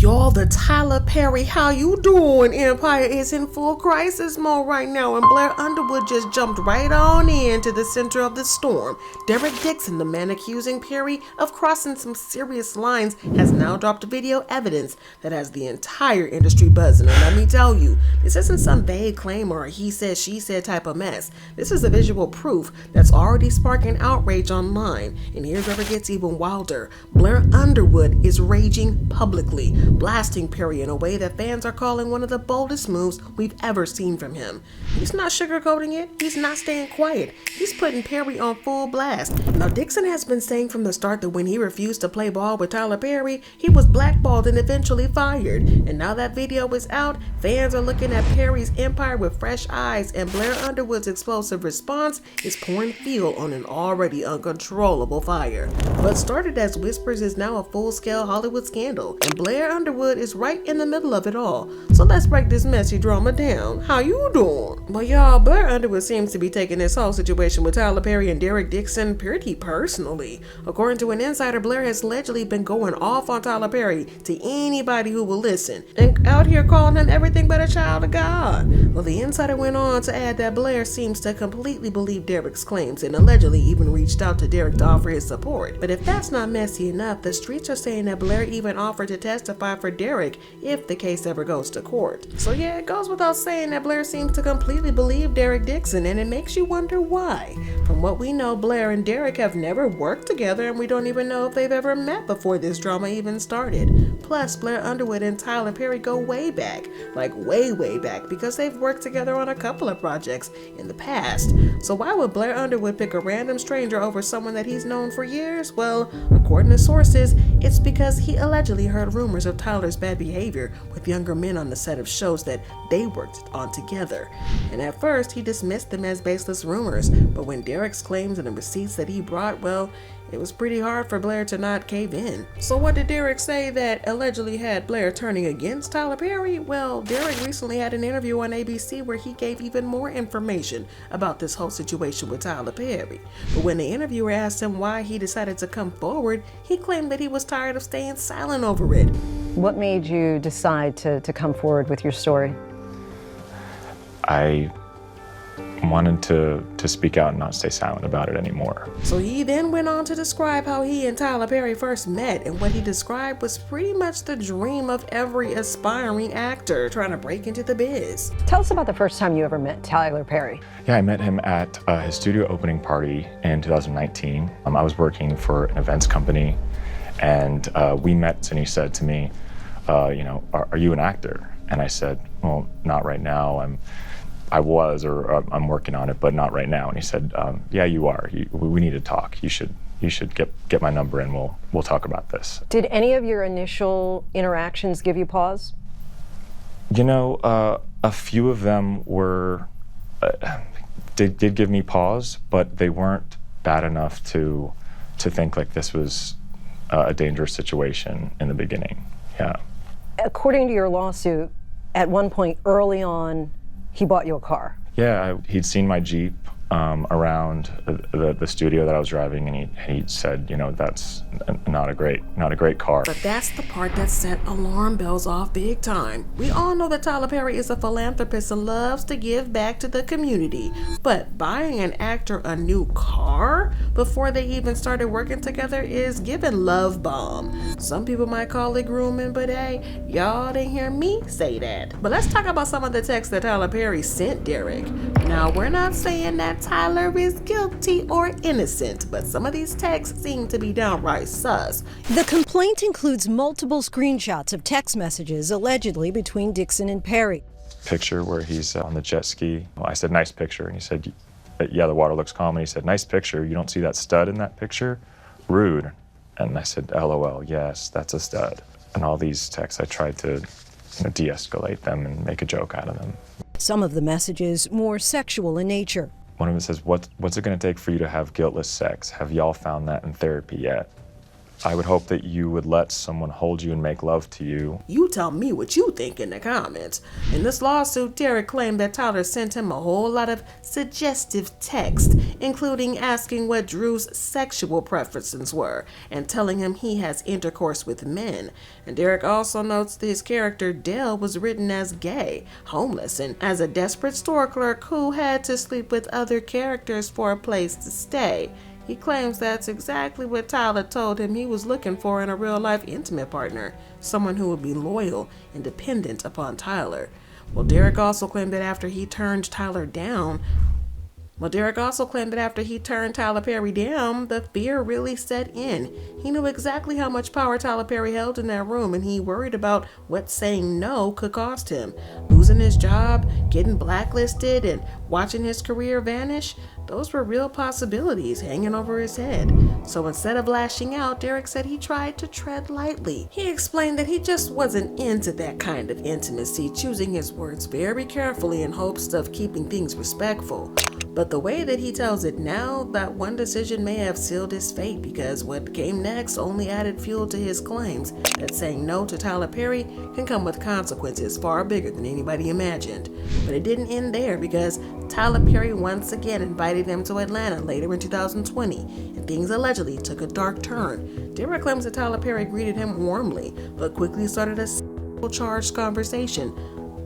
Y'all, the Tyler Perry how you doing empire is in full crisis mode right now, and Blair Underwood just jumped right on into the center of the storm. Derek Dixon, the man accusing Perry of crossing some serious lines, has now dropped video evidence that has the entire industry buzzing. And let me tell you, this isn't some vague claim or a he said she said type of mess. This is a visual proof that's already sparking outrage online. And here's where it gets even wilder. Blair Underwood is raging publicly, blasting Perry in a way that fans are calling one of the boldest moves we've ever seen from him. He's not sugarcoating it, he's not staying quiet, he's putting Perry on full blast. Now, Dixon has been saying from the start that when he refused to play ball with Tyler Perry, he was blackballed and eventually fired. And now that video is out, fans are looking at Perry's empire with fresh eyes, and Blair Underwood's explosive response is pouring fuel on an already uncontrollable fire. What started as whispers is now a full-scale Hollywood scandal, and Blair Underwood is right in the middle of it all. So let's break this messy drama down. How you doing? Well, y'all, Blair Underwood seems to be taking this whole situation with Tyler Perry and Derek Dixon pretty personally. According to an insider, Blair has allegedly been going off on Tyler Perry to anybody who will listen, and out here calling him everything but a child of God. Well, the insider went on to add that Blair seems to completely believe Derek's claims and allegedly even reached out to Derek to offer his support. But if that's not messy enough, the streets are saying that Blair even offered to testify for Derek if the case ever goes to court. So yeah, it goes without saying that Blair seems to completely believe Derek Dixon, and it makes you wonder why. From what we know, Blair and Derek have never worked together, and we don't even know if they've ever met before this drama even started. Plus, Blair Underwood and Tyler Perry go way back, like way back, because they've worked together on a couple of projects in the past. So why would Blair Underwood pick a random stranger over someone that he's known for years? Well, according to sources, it's because he allegedly heard rumors of Tyler's bad behavior with younger men on the set of shows that they worked on together. And at first, he dismissed them as baseless rumors, but when Derek's claims and the receipts that he brought, well, it was pretty hard for Blair to not cave in. So what did Derek say that allegedly had Blair turning against Tyler Perry? Well, Derek recently had an interview on ABC where he gave even more information about this whole situation with Tyler Perry. But when the interviewer asked him why he decided to come forward, he claimed that he was tired of staying silent over it. What made you decide to come forward with your story? I wanted to speak out and not stay silent about it anymore. So he then went on to describe how he and Tyler Perry first met, and what he described was pretty much the dream of every aspiring actor trying to break into the biz. Tell us about the first time you ever met Tyler Perry. Yeah, I met him at his studio opening party in 2019. I was working for an events company, and we met, and he said to me, are you an actor? And I said, well, not right now. I'm working on it, but not right now. And he said, yeah, you are. We need to talk. You should get my number and we'll talk about this. Did any of your initial interactions give you pause? A few of them were, did give me pause, but they weren't bad enough to think like this was a dangerous situation in the beginning. Yeah. According to your lawsuit, at one point early on, he bought you a car. Yeah, he'd seen my Jeep around the studio that I was driving, and he said, that's not a great car. But that's the part that set alarm bells off big time. We all know that Tyler Perry is a philanthropist and loves to give back to the community. But buying an actor a new car before they even started working together is giving love bomb. Some people might call it grooming, but hey, y'all didn't hear me say that. But let's talk about some of the texts that Tyler Perry sent Derek. Now, we're not saying that Tyler is guilty or innocent, but some of these texts seem to be downright sus. The complaint includes multiple screenshots of text messages allegedly between Dixon and Perry. Picture where he's on the jet ski. Well, I said, nice picture. And he said, yeah, the water looks calm. And he said, nice picture. You don't see that stud in that picture? Rude. And I said, LOL, yes, that's a stud. And all these texts, I tried to de-escalate them and make a joke out of them. Some of the messages more sexual in nature. One of them says, what's it going to take for you to have guiltless sex? Have y'all found that in therapy yet? I would hope that you would let someone hold you and make love to you. You tell me what you think in the comments. In this lawsuit, Derek claimed that Tyler sent him a whole lot of suggestive text, including asking what Drew's sexual preferences were and telling him he has intercourse with men. And Derek also notes that his character Dale was written as gay, homeless, and as a desperate store clerk who had to sleep with other characters for a place to stay. He claims that's exactly what Tyler told him he was looking for in a real-life intimate partner, someone who would be loyal and dependent upon Tyler. Well, Derek also claimed that after he turned Tyler Perry down, the fear really set in. He knew exactly how much power Tyler Perry held in that room, and he worried about what saying no could cost him. Losing his job, getting blacklisted, and watching his career vanish, those were real possibilities hanging over his head. So instead of lashing out, Derek said he tried to tread lightly. He explained that he just wasn't into that kind of intimacy, choosing his words very carefully in hopes of keeping things respectful. But the way that he tells it now, that one decision may have sealed his fate, because what came next only added fuel to his claims that saying no to Tyler Perry can come with consequences far bigger than anybody imagined. But it didn't end there, because Tyler Perry once again invited him to Atlanta later in 2020, and things allegedly took a dark turn. Derek claims that Tyler Perry greeted him warmly, but quickly started a charged conversation,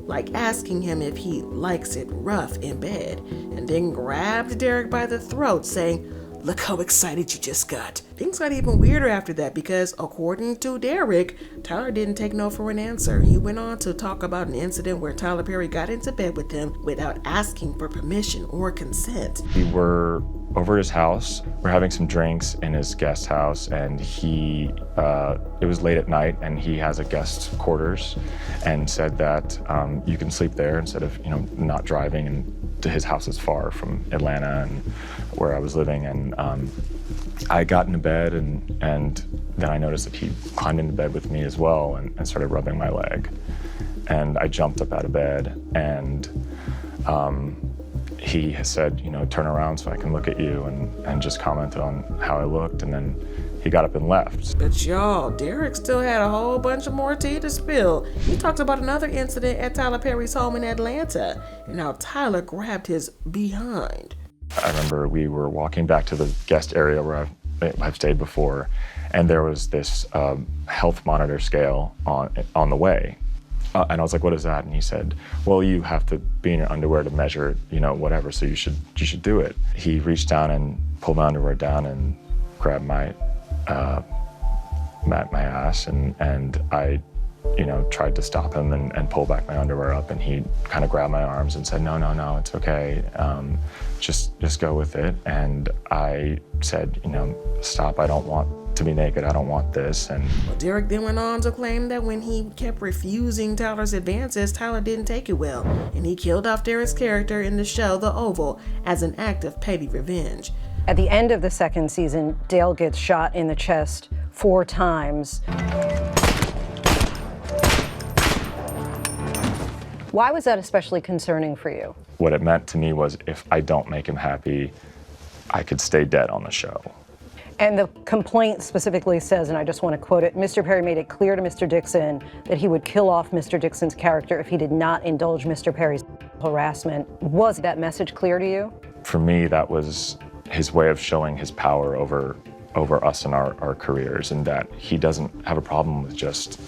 like asking him if he likes it rough in bed, and then grabbed Derek by the throat, saying, "Look how excited you just got." Things got even weirder after that, because according to Derek, Tyler didn't take no for an answer. He went on to talk about an incident where Tyler Perry got into bed with him without asking for permission or consent. We were over at his house. We're having some drinks in his guest house, and it was late at night, and he has a guest quarters, and said that you can sleep there instead of not driving. And his house is far from Atlanta and where I was living. And I got into bed, and then I noticed that he climbed into bed with me as well, and started rubbing my leg. And I jumped up out of bed, and he has said, turn around so I can look at you, and just commented on how I looked, and then he got up and left. But y'all, Derek still had a whole bunch of more tea to spill. He talked about another incident at Tyler Perry's home in Atlanta, and how Tyler grabbed his behind. I remember we were walking back to the guest area where I've stayed before, and there was this health monitor scale on the way. And I was like, "What is that?" And he said, "Well, you have to be in your underwear to measure, whatever, so you should do it." He reached down and pulled my underwear down and grabbed my ass, and I tried to stop him and pull back my underwear up, and he kind of grabbed my arms and said, no, it's okay, just go with it. And I said, stop, I don't want to be naked, I don't want this. And Well, Derek then went on to claim that when he kept refusing Tyler's advances, Tyler didn't take it well, and he killed off Derek's character in the show The Oval as an act of petty revenge. At the end of the second season, Dale gets shot in the chest 4 times. Why was that especially concerning for you? what it meant to me was if I don't make him happy, I could stay dead on the show. And the complaint specifically says, and I just want to quote it, Mr. Perry made it clear to Mr. Dixon that he would kill off Mr. Dixon's character if he did not indulge Mr. Perry's harassment. Was that message clear to you? For me, that was his way of showing his power over us and our careers, and that he doesn't have a problem with just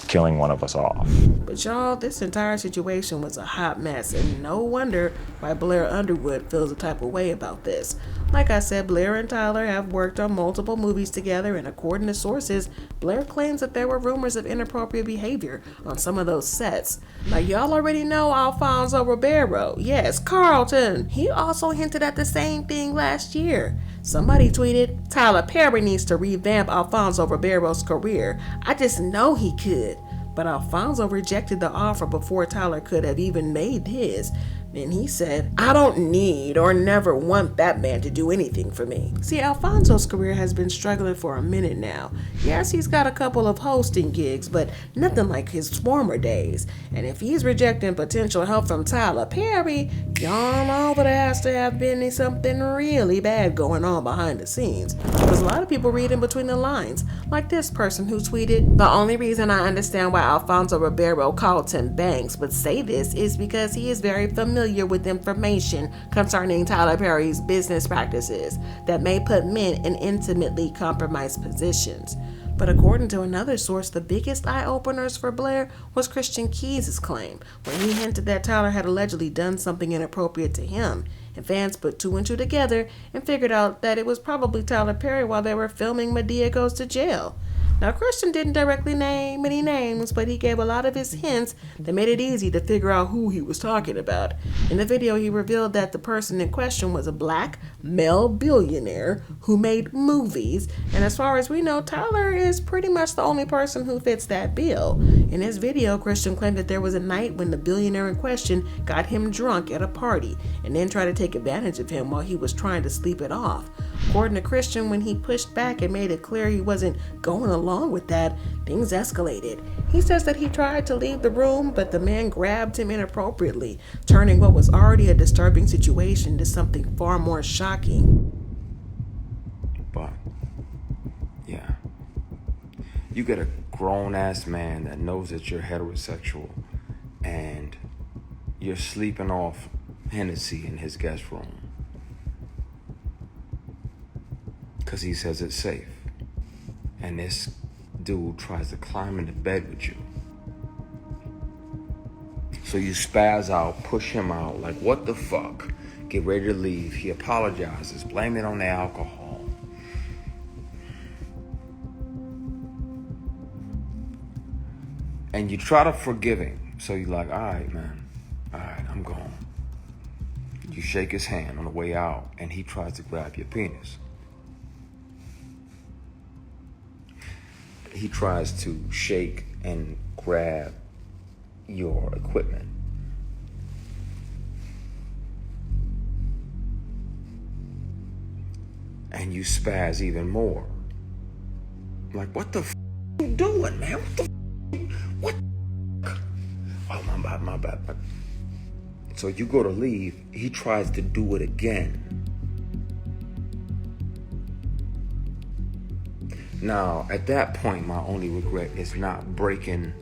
killing one of us off. But y'all, this entire situation was a hot mess, and no wonder why Blair Underwood feels a type of way about this. Like I said, Blair and Tyler have worked on multiple movies together, and according to sources, Blair claims that there were rumors of inappropriate behavior on some of those sets. Like y'all already know Alfonso Ribeiro. Yes, Carlton. He also hinted at the same thing last year. Somebody tweeted, Tyler Perry needs to revamp Alfonso Ribeiro's career. I just know he could. But Alfonso rejected the offer before Tyler could have even made his. Then he said, I don't need or never want that man to do anything for me. See, Alfonso's career has been struggling for a minute now. Yes, he's got a couple of hosting gigs, but nothing like his former days. And if he's rejecting potential help from Tyler Perry, y'all know that there has to have been something really bad going on behind the scenes. Because because a lot of people read in between the lines, like this person who tweeted, "The only reason I understand why Alfonso Ribeiro Carlton Banks would say this is because he is very familiar with information concerning Tyler Perry's business practices that may put men in intimately compromised positions." But according to another source, the biggest eye-openers for Blair was Christian Keyes' claim, when he hinted that Tyler had allegedly done something inappropriate to him, and fans put two and two together and figured out that it was probably Tyler Perry while they were filming Madea Goes to Jail. Now, Christian didn't directly name any names, but he gave a lot of his hints that made it easy to figure out who he was talking about. In the video, he revealed that the person in question was a black male billionaire who made movies, and as far as we know, Tyler is pretty much the only person who fits that bill. In his video, Christian claimed that there was a night when the billionaire in question got him drunk at a party and then tried to take advantage of him while he was trying to sleep it off. According to Christian, when he pushed back and made it clear he wasn't going along with that, things escalated. He says that he tried to leave the room, but the man grabbed him inappropriately, turning what was already a disturbing situation to something far more shocking. But, yeah, you get a grown-ass man that knows that you're heterosexual and you're sleeping off Hennessy in his guest room because he says it's safe, and this dude tries to climb into bed with you. So you spaz out, push him out, like, what the fuck? Get ready to leave. He apologizes, blame it on the alcohol. And you try to forgive him. So you're like, all right, man. All right, I'm gone. You shake his hand on the way out, and he tries to grab your penis. He tries to shake and grab your equipment. And you spaz even more. Like, what the f you doing, man? What the f? What the f? Oh, my bad. So you go to leave, he tries to do it again. Now, at that point, my only regret is not breaking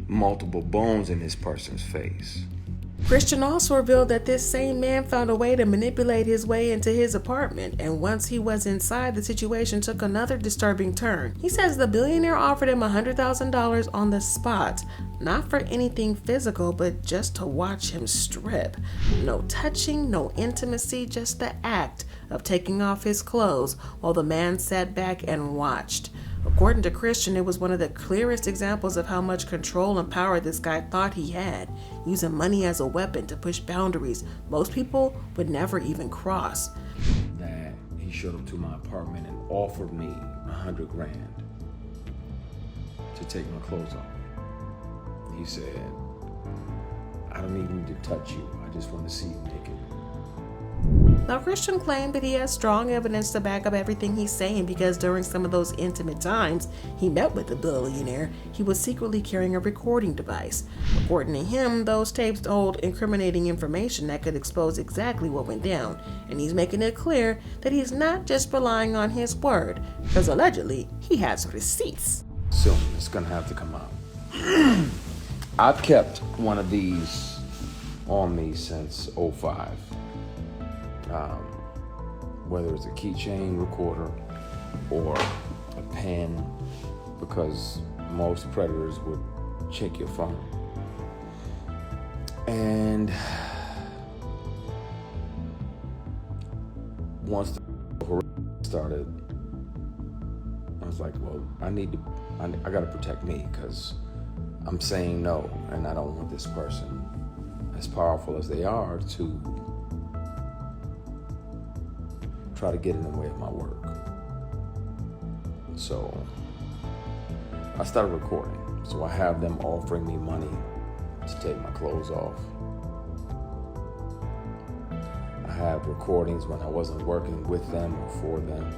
multiple bones in this person's face. Christian also revealed that this same man found a way to manipulate his way into his apartment, and once he was inside, the situation took another disturbing turn. He says the billionaire offered him $100,000 on the spot, not for anything physical, but just to watch him strip. No touching, no intimacy, just the act of taking off his clothes while the man sat back and watched. According to Christian, it was one of the clearest examples of how much control and power this guy thought he had, using money as a weapon to push boundaries most people would never even cross. That he showed up to my apartment and offered me $100,000 to take my clothes off. He said, I don't even need to touch you. I just want to see you naked. Now, Christian claimed that he has strong evidence to back up everything he's saying because during some of those intimate times he met with the billionaire, he was secretly carrying a recording device. According to him, those tapes hold incriminating information that could expose exactly what went down, and he's making it clear that he's not just relying on his word, because allegedly he has receipts. Soon, it's gonna have to come out. I've kept one of these on me since '05. Whether it's a keychain recorder or a pen, because most predators would check your phone. And once the started, I was like, well, I gotta protect me, because I'm saying no, and I don't want this person, as powerful as they are, to try to get in the way of my work. So I started recording. So I have them offering me money to take my clothes off. I have recordings when I wasn't working with them or for them.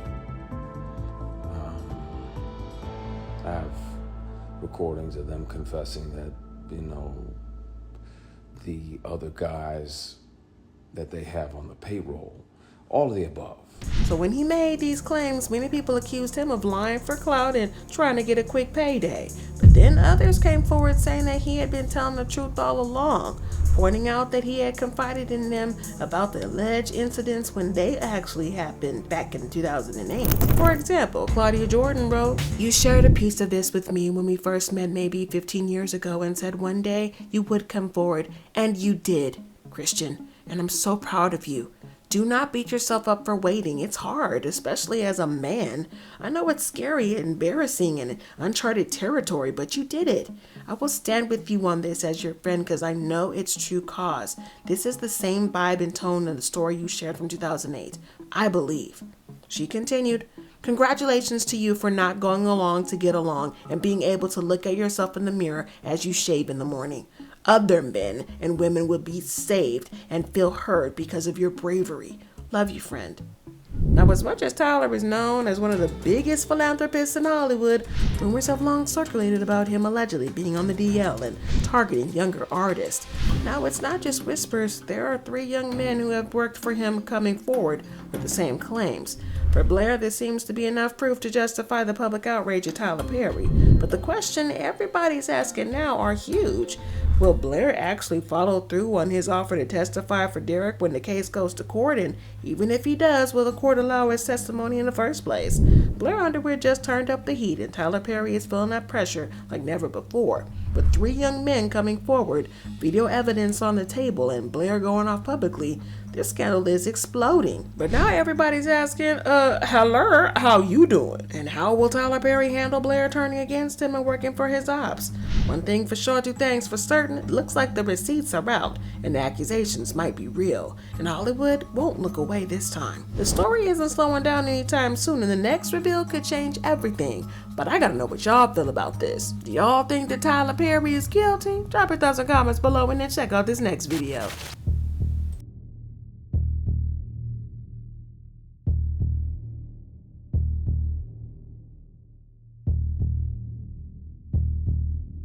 I have recordings of them confessing that, the other guys that they have on the payroll, all of the above. So when he made these claims, many people accused him of lying for clout and trying to get a quick payday. But then others came forward saying that he had been telling the truth all along, pointing out that he had confided in them about the alleged incidents when they actually happened back in 2008. For example, Claudia Jordan wrote, "You shared a piece of this with me when we first met maybe 15 years ago and said one day you would come forward, and you did, Christian, and I'm so proud of you. Do not beat yourself up for waiting. It's hard, especially as a man. I know it's scary, embarrassing, and uncharted territory, but you did it. I will stand with you on this as your friend because I know it's true cause. This is the same vibe and tone of the story you shared from 2008. I believe." She continued, "Congratulations to you for not going along to get along and being able to look at yourself in the mirror as you shave in the morning. Other men and women will be saved and feel heard because of your bravery. Love you, friend." Now, as much as Tyler is known as one of the biggest philanthropists in Hollywood, rumors have long circulated about him allegedly being on the DL and targeting younger artists. Now, it's not just whispers. There are 3 young men who have worked for him coming forward with the same claims. For Blair, this seems to be enough proof to justify the public outrage at Tyler Perry. But the question everybody's asking now are huge. Will Blair actually follow through on his offer to testify for Derek when the case goes to court? And even if he does, will the court allow his testimony in the first place? Blair Underwood just turned up the heat, and Tyler Perry is feeling that pressure like never before. With 3 young men coming forward, video evidence on the table, and Blair going off publicly, this scandal is exploding. But now everybody's asking, hello, how you doing? And how will Tyler Perry handle Blair turning against him and working for his ops? One thing for sure, 2 things for certain, it looks like the receipts are out and the accusations might be real. And Hollywood won't look away this time. The story isn't slowing down anytime soon, and the next reveal could change everything. But I gotta know what y'all feel about this. Do y'all think that Tyler Perry is guilty? Drop your thoughts and comments below and then check out this next video.